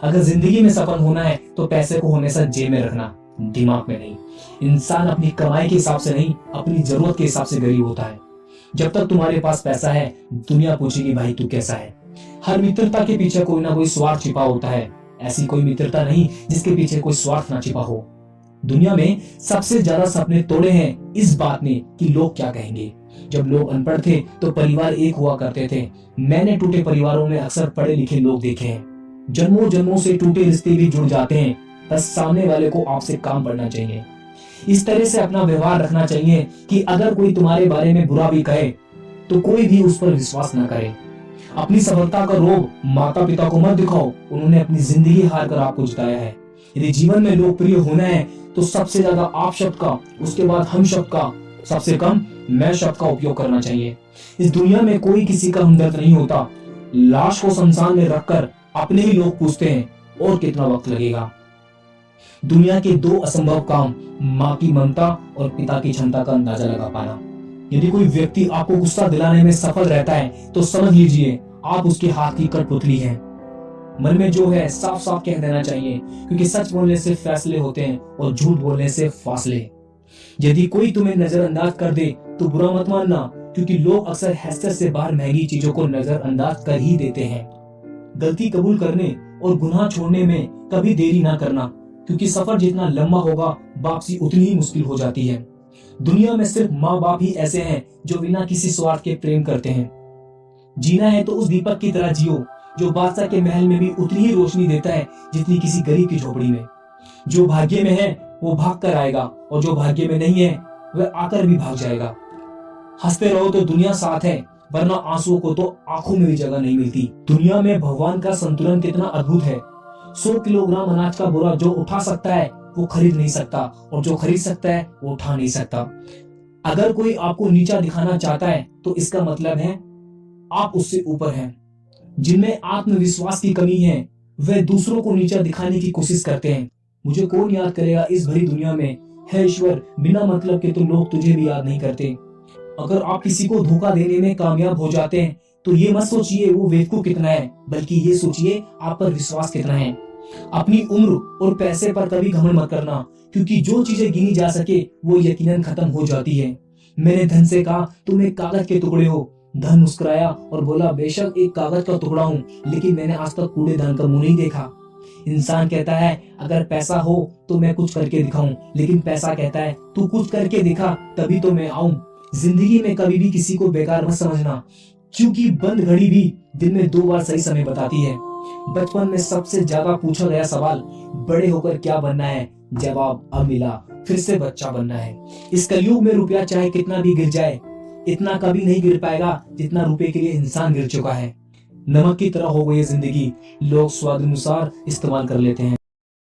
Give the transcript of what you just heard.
अगर जिंदगी में सफल होना है तो पैसे को हमेशा जेब में रखना, दिमाग में नहीं। इंसान अपनी कमाई के हिसाब से नहीं, अपनी जरूरत के हिसाब से गरीब होता है। जब तक तुम्हारे पास पैसा है, दुनिया पूछेगी भाई तू कैसा है। हर मित्रता के पीछे कोई ना कोई स्वार्थ छिपा होता है। ऐसी कोई मित्रता नहीं जिसके पीछे कोई स्वार्थ ना छिपा हो। दुनिया में सबसे ज्यादा सपने तोड़े हैं इस बात ने कि लोग क्या कहेंगे। जब लोग अनपढ़ थे तो परिवार एक हुआ करते थे। मैंने टूटे परिवारों में अक्सर पढ़े लिखे लोग देखे हैं। जन्मों जन्मों से टूटे रिश्ते भी जुड़ जाते हैं। बस सामने वाले को आपसे काम पड़ना चाहिए। इस तरह से अपना व्यवहार रखना चाहिए कि अगर कोई तुम्हारे बारे में बुरा भी कहे तो कोई भी उस पर विश्वास न करे। अपनी सफलता का रोब माता पिता को मत दिखाओ, उन्होंने अपनी जिंदगी हार कर आपको जिताया है। यदि जीवन में लोकप्रिय होना है तो सबसे ज्यादा आप शब्द का, उसके बाद हम शब्द का, सबसे कम मैं शब्द का उपयोग करना चाहिए। इस दुनिया में कोई किसी का हमदर्द नहीं होता। लाश को शमशान में रखकर अपने ही लोग पूछते हैं और कितना वक्त लगेगा। दुनिया के दो असंभव काम, माँ की ममता और पिता की क्षमता का अंदाजा लगा पाना। यदि कोई व्यक्ति आपको गुस्सा दिलाने में सफल रहता है तो समझ लीजिए आप उसके हाथ की कठपुतली हैं। मन में जो है साफ साफ कह देना चाहिए, क्योंकि सच बोलने से फैसले होते हैं और झूठ बोलने से फासले। यदि कोई तुम्हें नजरअंदाज कर दे तो बुरा मत मानना, क्योंकि लोग अक्सर हैसियत से बाहर महंगी चीजों को नजरअंदाज कर ही देते हैं। गलती कबूल करने और गुनाह छोड़ने में कभी देरी ना करना, क्योंकि सफर जितना लंबा होगा वापसी उतनी ही मुश्किल हो जाती है। दुनिया में सिर्फ माँ बाप ही ऐसे हैं जो बिना किसी स्वार्थ के प्रेम करते हैं। जीना है तो उस दीपक की तरह जियो जो बादशाह के महल में भी उतनी ही रोशनी देता है जितनी किसी गरीब की झोपड़ी में। जो भाग्य में है वो भाग कर आएगा और जो भाग्य में नहीं है वह आकर भी भाग जाएगा। हंसते रहो तो दुनिया साथ है, वरना आंसुओं को तो आंखों में भी जगह नहीं मिलती। दुनिया में भगवान का संतुलन कितना अद्भुत है। 100 किलोग्राम अनाज का बोरा जो उठा सकता है वो खरीद नहीं सकता, और जो खरीद सकता है वो उठा नहीं सकता। अगर कोई आपको नीचा दिखाना चाहता है तो इसका मतलब है आप उससे ऊपर हैं। जिनमें आत्मविश्वास की कमी है वे दूसरों को नीचा दिखाने की कोशिश करते हैं। मुझे कौन याद करेगा इस भरी दुनिया में, है ईश्वर, बिना मतलब के तो लोग तुझे भी याद नहीं करते। अगर आप किसी को धोखा देने में कामयाब हो जाते हैं तो ये मत सोचिए वो बेवकूफ कितना है, बल्कि ये सोचिए आप पर विश्वास कितना है। अपनी उम्र और पैसे पर कभी घमंड मत करना, क्योंकि जो चीजें गिनी जा सके वो यकीनन खत्म हो जाती है। मैंने धन से कहा तुम एक कागज के टुकड़े हो। धन मुस्कुराया और बोला बेशक एक कागज का टुकड़ा हूँ, लेकिन मैंने आज तक कूड़ेदान का मुंह नहीं देखा। इंसान कहता है अगर पैसा हो तो मैं कुछ करके दिखाऊं, लेकिन पैसा कहता है तू कुछ करके दिखा तभी तो मैं आऊं। जिंदगी में कभी भी किसी को बेकार मत समझना, क्योंकि बंद घड़ी भी दिन में 2 बार सही समय बताती है। बचपन में सबसे ज्यादा पूछा गया सवाल बड़े होकर क्या बनना है, जवाब अब मिला फिर से बच्चा बनना है। इस कलयुग में रुपया चाहे कितना भी गिर जाए, इतना कभी नहीं गिर पाएगा जितना रुपए के लिए इंसान गिर चुका है। नमक की तरह हो गई जिंदगी, लोग स्वाद अनुसार इस्तेमाल कर लेते हैं।